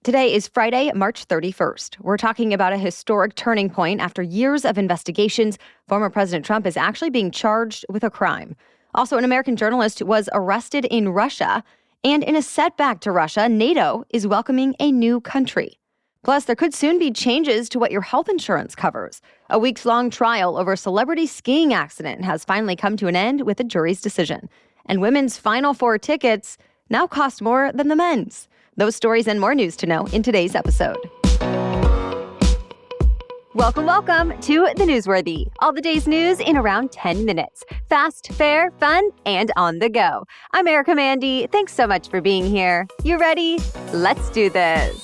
Today is Friday, March 31st. We're talking about a historic turning point. After years of investigations, former President Trump is actually being charged with a crime. Also, an American journalist was arrested in Russia. And in a setback to Russia, NATO is welcoming a new country. Plus, there could soon be changes to what your health insurance covers. A weeks-long trial over a celebrity skiing accident has finally come to an end with a jury's decision. And women's Final Four tickets now cost more than the men's. Those stories and more news to know in today's episode. Welcome to The Newsworthy. All the day's news in around 10 minutes. Fast, fair, fun, and on the go. I'm Erica Mandy. Thanks so much for being here. You ready? Let's do this.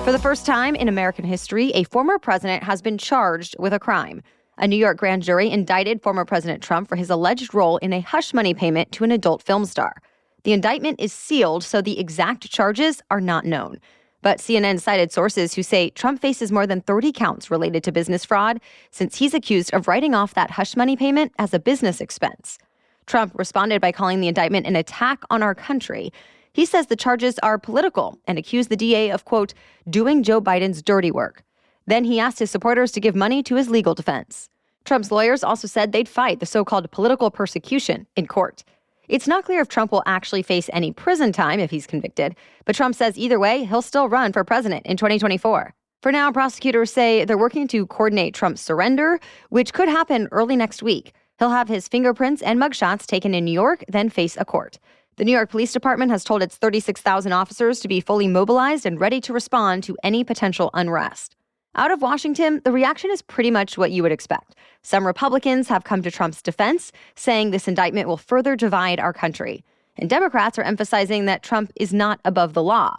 For the first time in American history, a former president has been charged with a crime. A New York grand jury indicted former President Trump for his alleged role in a hush money payment to an adult film star. The indictment is sealed, so the exact charges are not known. But CNN cited sources who say Trump faces more than 30 counts related to business fraud since he's accused of writing off that hush money payment as a business expense. Trump responded by calling the indictment an attack on our country. He says the charges are political and accused the DA of, quote, doing Joe Biden's dirty work. Then he asked his supporters to give money to his legal defense. Trump's lawyers also said they'd fight the so-called political persecution in court. It's not clear if Trump will actually face any prison time if he's convicted, but Trump says either way, he'll still run for president in 2024. For now, prosecutors say they're working to coordinate Trump's surrender, which could happen early next week. He'll have his fingerprints and mugshots taken in New York, then face a court. The New York Police Department has told its 36,000 officers to be fully mobilized and ready to respond to any potential unrest. Out of Washington, the reaction is pretty much what you would expect. Some Republicans have come to Trump's defense, saying this indictment will further divide our country. And Democrats are emphasizing that Trump is not above the law.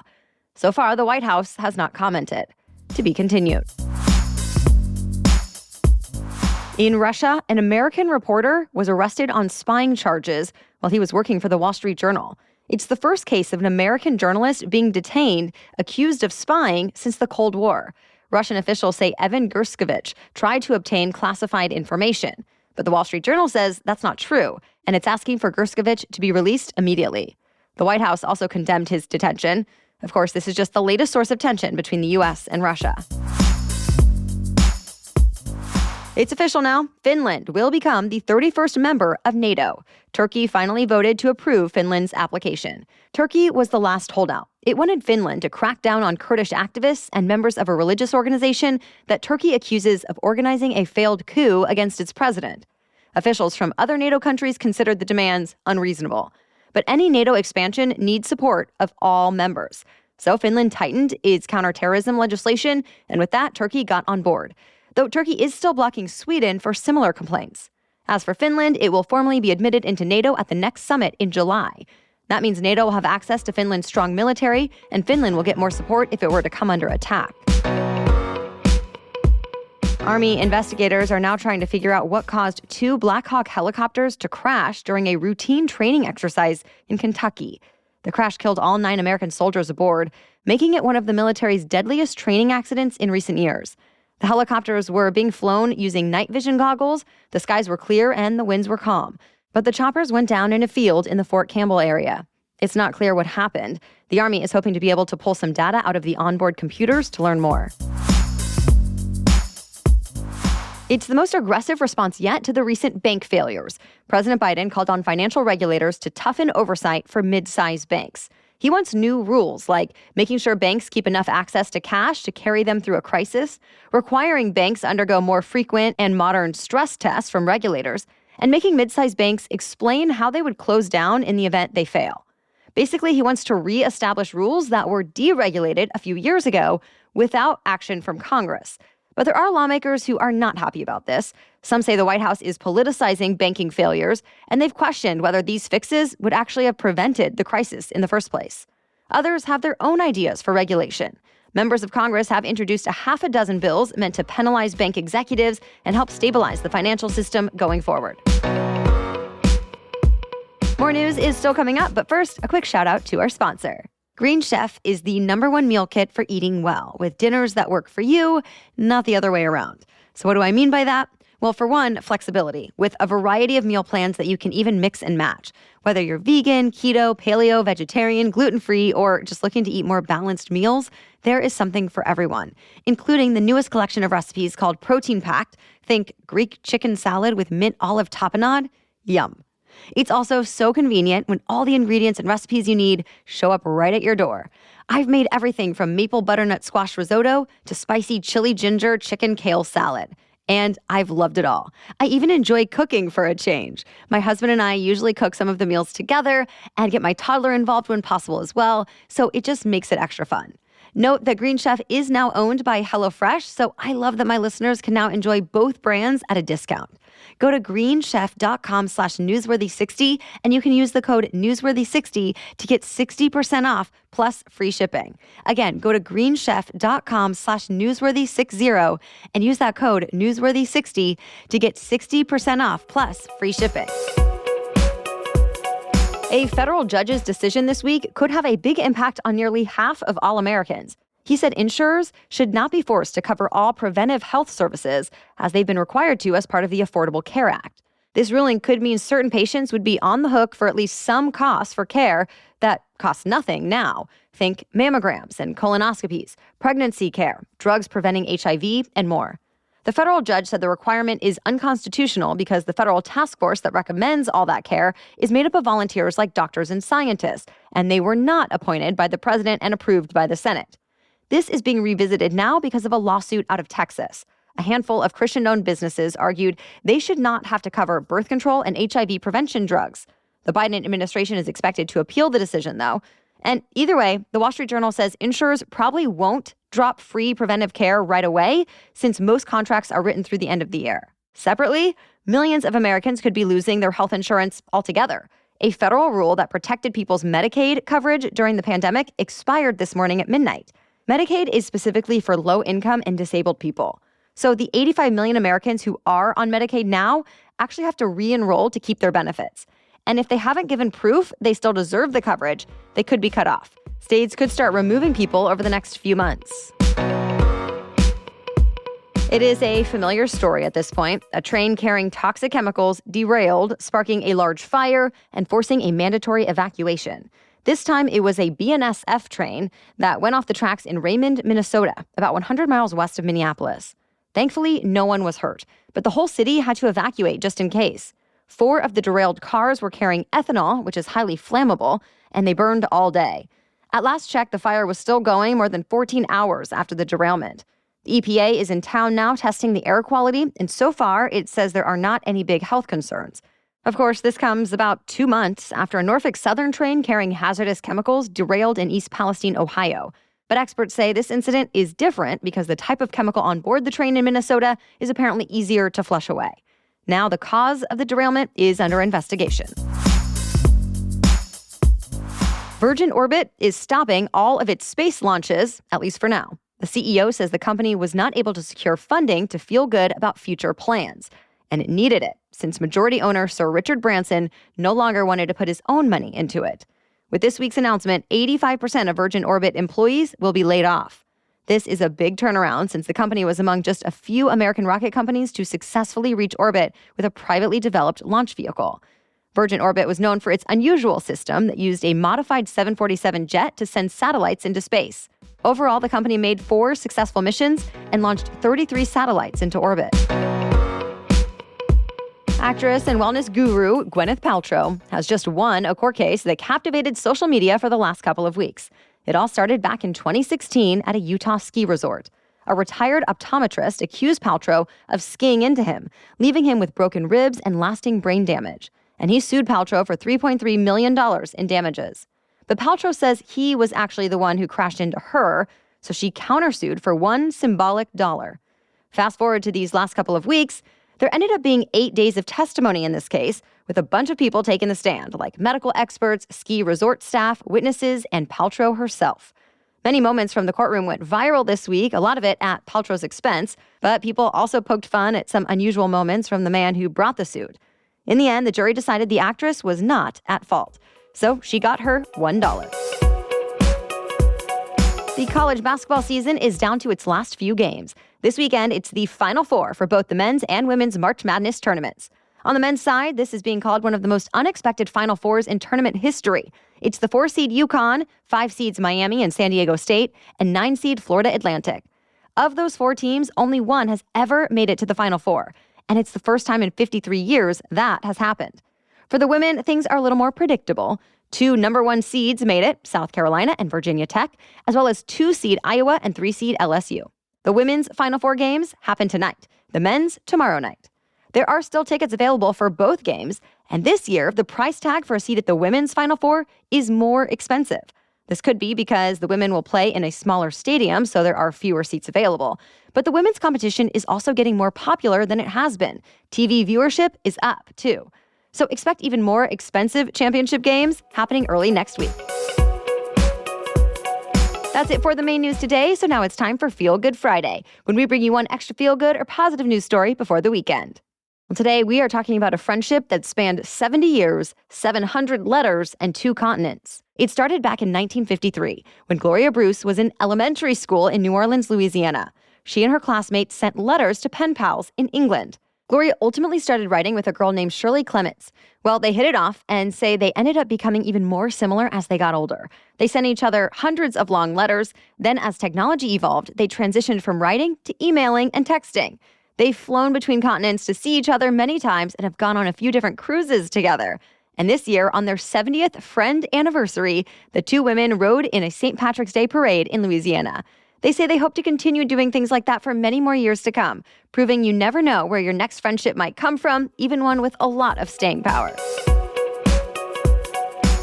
So far, the White House has not commented. To be continued. In Russia, an American reporter was arrested on spying charges while he was working for the Wall Street Journal. It's the first case of an American journalist being detained, accused of spying since the Cold War. Russian officials say Evan Gershkovich tried to obtain classified information. But the Wall Street Journal says that's not true, and it's asking for Gershkovich to be released immediately. The White House also condemned his detention. Of course, this is just the latest source of tension between the U.S. and Russia. It's official now. Finland will become the 31st member of NATO. Turkey finally voted to approve Finland's application. Turkey was the last holdout. It wanted Finland to crack down on Kurdish activists and members of a religious organization that Turkey accuses of organizing a failed coup against its president. Officials from other NATO countries considered the demands unreasonable. But any NATO expansion needs support of all members. So Finland tightened its counterterrorism legislation, and with that, Turkey got on board. Though Turkey is still blocking Sweden for similar complaints. As for Finland, it will formally be admitted into NATO at the next summit in July. That means NATO will have access to Finland's strong military, and Finland will get more support if it were to come under attack. Army investigators are now trying to figure out what caused 2 Black Hawk helicopters to crash during a routine training exercise in Kentucky. The crash killed all 9 American soldiers aboard, making it one of the military's deadliest training accidents in recent years. The helicopters were being flown using night vision goggles, the skies were clear, and the winds were calm. But the choppers went down in a field in the Fort Campbell area. It's not clear what happened. The Army is hoping to be able to pull some data out of the onboard computers to learn more. It's the most aggressive response yet to the recent bank failures. President Biden called on financial regulators to toughen oversight for mid-sized banks. He wants new rules, like making sure banks keep enough access to cash to carry them through a crisis, requiring banks undergo more frequent and modern stress tests from regulators, and making mid-sized banks explain how they would close down in the event they fail. Basically, he wants to re-establish rules that were deregulated a few years ago without action from Congress. But there are lawmakers who are not happy about this. Some say the White House is politicizing banking failures, and they've questioned whether these fixes would actually have prevented the crisis in the first place. Others have their own ideas for regulation. Members of Congress have introduced a half a dozen bills meant to penalize bank executives and help stabilize the financial system going forward. More news is still coming up, but first, a quick shout out to our sponsor. Green Chef is the #1 meal kit for eating well, with dinners that work for you, not the other way around. So what do I mean by that? Well, for one, flexibility, with a variety of meal plans that you can even mix and match. Whether you're vegan, keto, paleo, vegetarian, gluten-free, or just looking to eat more balanced meals, there is something for everyone, including the newest collection of recipes called Protein Packed. Think Greek chicken salad with mint olive tapenade. Yum. It's also so convenient when all the ingredients and recipes you need show up right at your door. I've made everything from maple butternut squash risotto to spicy chili ginger chicken kale salad. And I've loved it all. I even enjoy cooking for a change. My husband and I usually cook some of the meals together and get my toddler involved when possible as well, so it just makes it extra fun. Note that Green Chef is now owned by HelloFresh, so I love that my listeners can now enjoy both brands at a discount. Go to greenchef.com/newsworthy60 and you can use the code newsworthy60 to get 60% off plus free shipping. Again, go to greenchef.com/newsworthy60 and use that code newsworthy60 to get 60% off plus free shipping. A federal judge's decision this week could have a big impact on nearly half of all Americans. He said insurers should not be forced to cover all preventive health services as they've been required to as part of the Affordable Care Act. This ruling could mean certain patients would be on the hook for at least some costs for care that costs nothing now. Think mammograms and colonoscopies, pregnancy care, drugs preventing HIV, and more. The federal judge said the requirement is unconstitutional because the federal task force that recommends all that care is made up of volunteers like doctors and scientists, and they were not appointed by the president and approved by the Senate. This is being revisited now because of a lawsuit out of Texas. A handful of Christian-owned businesses argued they should not have to cover birth control and HIV prevention drugs. The Biden administration is expected to appeal the decision, though. And either way, the Wall Street Journal says insurers probably won't drop free preventive care right away since most contracts are written through the end of the year. Separately, millions of Americans could be losing their health insurance altogether. A federal rule that protected people's Medicaid coverage during the pandemic expired this morning at midnight. Medicaid is specifically for low-income and disabled people. So the 85 million Americans who are on Medicaid now actually have to re-enroll to keep their benefits. And if they haven't given proof they still deserve the coverage, they could be cut off. States could start removing people over the next few months. It is a familiar story at this point. A train carrying toxic chemicals derailed, sparking a large fire and forcing a mandatory evacuation. This time, it was a BNSF train that went off the tracks in Raymond, Minnesota, about 100 miles west of Minneapolis. Thankfully, no one was hurt, but the whole city had to evacuate just in case. 4 of the derailed cars were carrying ethanol, which is highly flammable, and they burned all day. At last check, the fire was still going more than 14 hours after the derailment. The EPA is in town now testing the air quality, and so far, it says there are not any big health concerns. Of course, this comes about 2 months after a Norfolk Southern train carrying hazardous chemicals derailed in East Palestine, Ohio. But experts say this incident is different because the type of chemical on board the train in Minnesota is apparently easier to flush away. Now the cause of the derailment is under investigation. Virgin Orbit is stopping all of its space launches, at least for now. The CEO says the company was not able to secure funding to feel good about future plans. And it needed it, since majority owner Sir Richard Branson no longer wanted to put his own money into it. With this week's announcement, 85% of Virgin Orbit employees will be laid off. This is a big turnaround since the company was among just a few American rocket companies to successfully reach orbit with a privately developed launch vehicle. Virgin Orbit was known for its unusual system that used a modified 747 jet to send satellites into space. Overall, the company made 4 successful missions and launched 33 satellites into orbit. Actress and wellness guru Gwyneth Paltrow has just won a court case that captivated social media for the last couple of weeks. It all started back in 2016 at a Utah ski resort. A retired optometrist accused Paltrow of skiing into him, leaving him with broken ribs and lasting brain damage. And he sued Paltrow for $3.3 million in damages. But Paltrow says he was actually the one who crashed into her, so she countersued for $1 symbolic dollar. Fast forward to these last couple of weeks, there ended up being 8 days of testimony in this case, with a bunch of people taking the stand, like medical experts, ski resort staff, witnesses, and Paltrow herself. Many moments from the courtroom went viral this week, a lot of it at Paltrow's expense, but people also poked fun at some unusual moments from the man who brought the suit. In the end, the jury decided the actress was not at fault, so she got her $1. The college basketball season is down to its last few games. This weekend, it's the Final Four for both the men's and women's March Madness tournaments. On the men's side, this is being called one of the most unexpected Final Fours in tournament history. It's the 4-seed UConn, 5 seeds Miami and San Diego State, and 9-seed Florida Atlantic. Of those 4 teams, only one has ever made it to the Final Four, and it's the first time in 53 years that has happened. For the women, things are a little more predictable. 2 number 1 seeds made it, South Carolina and Virginia Tech, as well as 2-seed Iowa and 3-seed LSU. The women's Final Four games happen tonight, the men's tomorrow night. There are still tickets available for both games, and this year, the price tag for a seat at the women's Final Four is more expensive. This could be because the women will play in a smaller stadium, so there are fewer seats available. But the women's competition is also getting more popular than it has been. TV viewership is up, too. So expect even more expensive championship games happening early next week. That's it for the main news today, so now it's time for Feel Good Friday, when we bring you one extra feel-good or positive news story before the weekend. Well, today we are talking about a friendship that spanned 70 years, 700 letters, and 2 continents. It started back in 1953, when Gloria Bruce was in elementary school in New Orleans, Louisiana. She and her classmates sent letters to pen pals in England. Gloria ultimately started writing with a girl named Shirley Clements. Well, they hit it off and say they ended up becoming even more similar as they got older. They sent each other hundreds of long letters. Then as technology evolved, they transitioned from writing to emailing and texting. They've flown between continents to see each other many times and have gone on a few different cruises together. And this year, on their 70th friend anniversary, the 2 women rode in a St. Patrick's Day parade in Louisiana. They say they hope to continue doing things like that for many more years to come, proving you never know where your next friendship might come from, even one with a lot of staying power.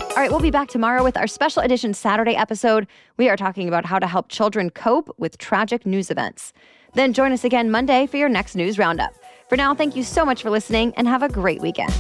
All right, we'll be back tomorrow with our special edition Saturday episode. We are talking about how to help children cope with tragic news events. Then join us again Monday for your next news roundup. For now, thank you so much for listening and have a great weekend.